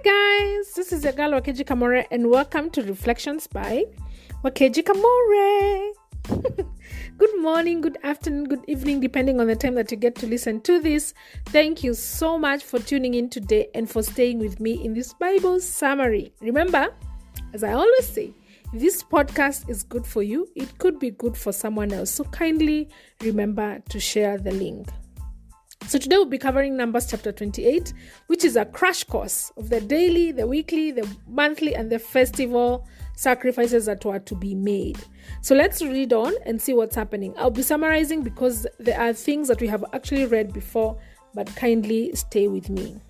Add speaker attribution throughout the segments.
Speaker 1: Guys, this is your girl Wakeji Kamore and welcome to Reflections by Wakeji Kamore. Good morning, good afternoon, good evening, depending on the time that you get to listen to this. Thank you so much for tuning in today and for staying with me in this Bible summary. Remember, as I always say, if this podcast is good for you, it could be good for someone else. So kindly remember to share the link. So today we'll be covering Numbers chapter 28, which is a crash course of the daily, the weekly, the monthly, and the festival sacrifices that were to be made. So let's read on and see what's happening. I'll be summarizing because there are things that we have actually read before, but kindly stay with me.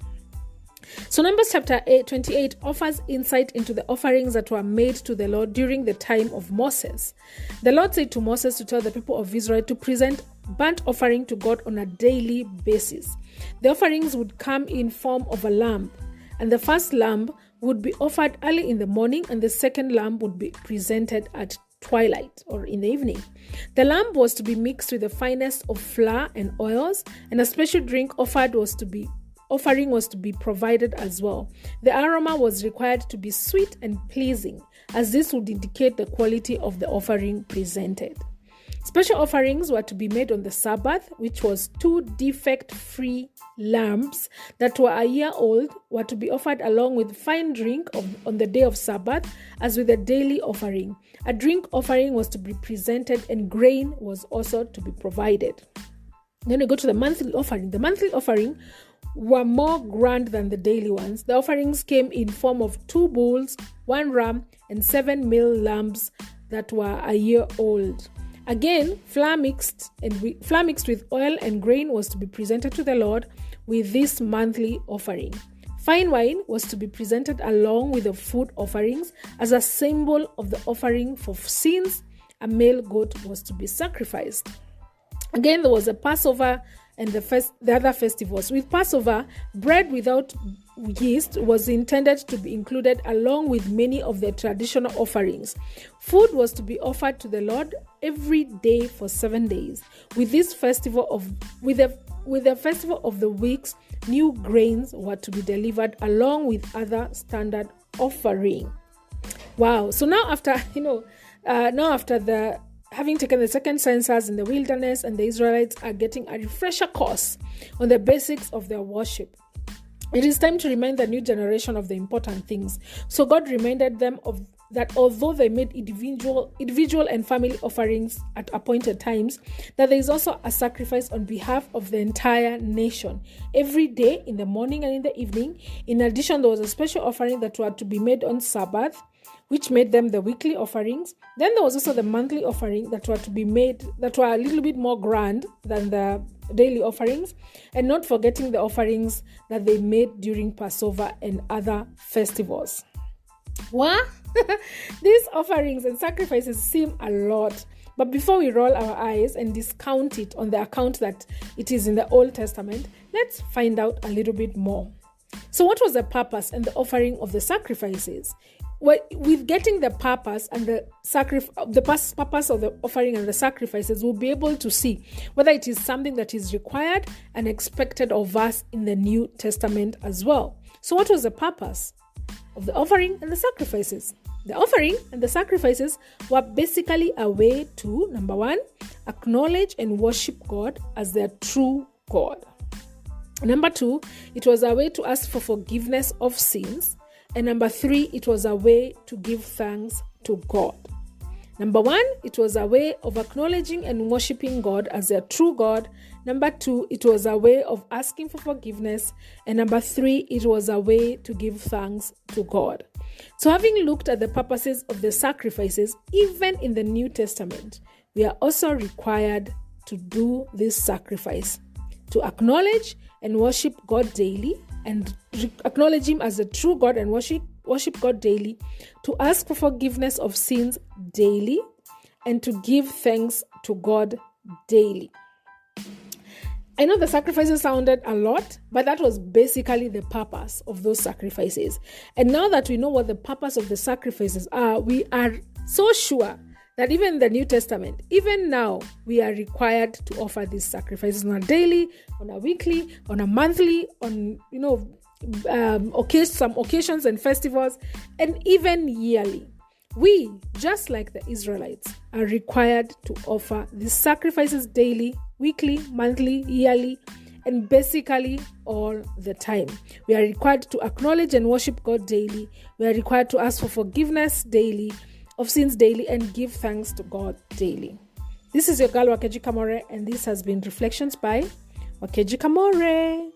Speaker 1: So Numbers chapter 28 offers insight into the offerings that were made to the Lord during the time of Moses. The Lord said to Moses to tell the people of Israel to present burnt offering to God on a daily basis. The offerings would come in form of a lamb, and the first lamb would be offered early in the morning, and the second lamb would be presented at twilight or in the evening. The lamb was to be mixed with the finest of flour and oils, and a special drink offering was to be provided as well. The aroma was required to be sweet and pleasing, as this would indicate the quality of the offering presented. Special offerings were to be made on the Sabbath, which was 2 defect-free lambs that were a year old were to be offered along with fine drink on the day of Sabbath, as with the daily offering. A drink offering was to be presented and grain was also to be provided. Then we go to the monthly offering. The monthly offering were more grand than the daily ones. The offerings came in form of 2 bulls, 1 ram, and 7 male lambs that were a year old. Again, flour mixed with oil and grain was to be presented to the Lord with this monthly offering. Fine wine was to be presented along with the food offerings as a symbol of the offering for sins. A male goat was to be sacrificed. Again, there was a Passover and the other festivals. With Passover, bread without yeast was intended to be included along with many of the traditional offerings. Food was to be offered to the Lord every day for 7 days. With the festival of the weeks, new grains were to be delivered along with other standard offering. Wow! So now after having taken the second census in the wilderness, and the Israelites are getting a refresher course on the basics of their worship, it is time to remind the new generation of the important things. So God reminded them of that although they made individual and family offerings at appointed times, that there is also a sacrifice on behalf of the entire nation every day in the morning and in the evening. In addition, there was a special offering that were to be made on Sabbath, which made them the weekly offerings. Then there was also the monthly offering that were to be made, that were a little bit more grand than the daily offerings, and not forgetting the offerings that they made during Passover and other festivals. What? These offerings and sacrifices seem a lot, but before we roll our eyes and discount it on the account that it is in the Old Testament, let's find out a little bit more. So what was the purpose and the offering of the sacrifices? With getting the purpose and the purpose of the offering and the sacrifices, we'll be able to see whether it is something that is required and expected of us in the New Testament as well. So what was the purpose of the offering and the sacrifices? The offering and the sacrifices were basically a way to, number 1, acknowledge and worship God as their true God. Number 2, it was a way to ask for forgiveness of sins. And number 3, it was a way to give thanks to God. Number 1, it was a way of acknowledging and worshiping God as their true God. Number 2, it was a way of asking for forgiveness. And number 3, it was a way to give thanks to God. So having looked at the purposes of the sacrifices, even in the New Testament, we are also required to do this sacrifice, to acknowledge and worship God daily, and acknowledge Him as the true God and worship God daily, to ask for forgiveness of sins daily, and to give thanks to God daily. I know the sacrifices sounded a lot, but that was basically the purpose of those sacrifices. And now that we know what the purpose of the sacrifices are, we are so sure that even in the New Testament, even now, we are required to offer these sacrifices on a daily, on a weekly, on a monthly, on some occasions and festivals, and even yearly. We, just like the Israelites, are required to offer these sacrifices daily, weekly, monthly, yearly, and basically all the time. We are required to acknowledge and worship God daily. We are required to ask for forgiveness daily, of sins daily, and give thanks to God daily. This is your girl Wakeji Kamore, and this has been Reflections by Wakeji Kamore.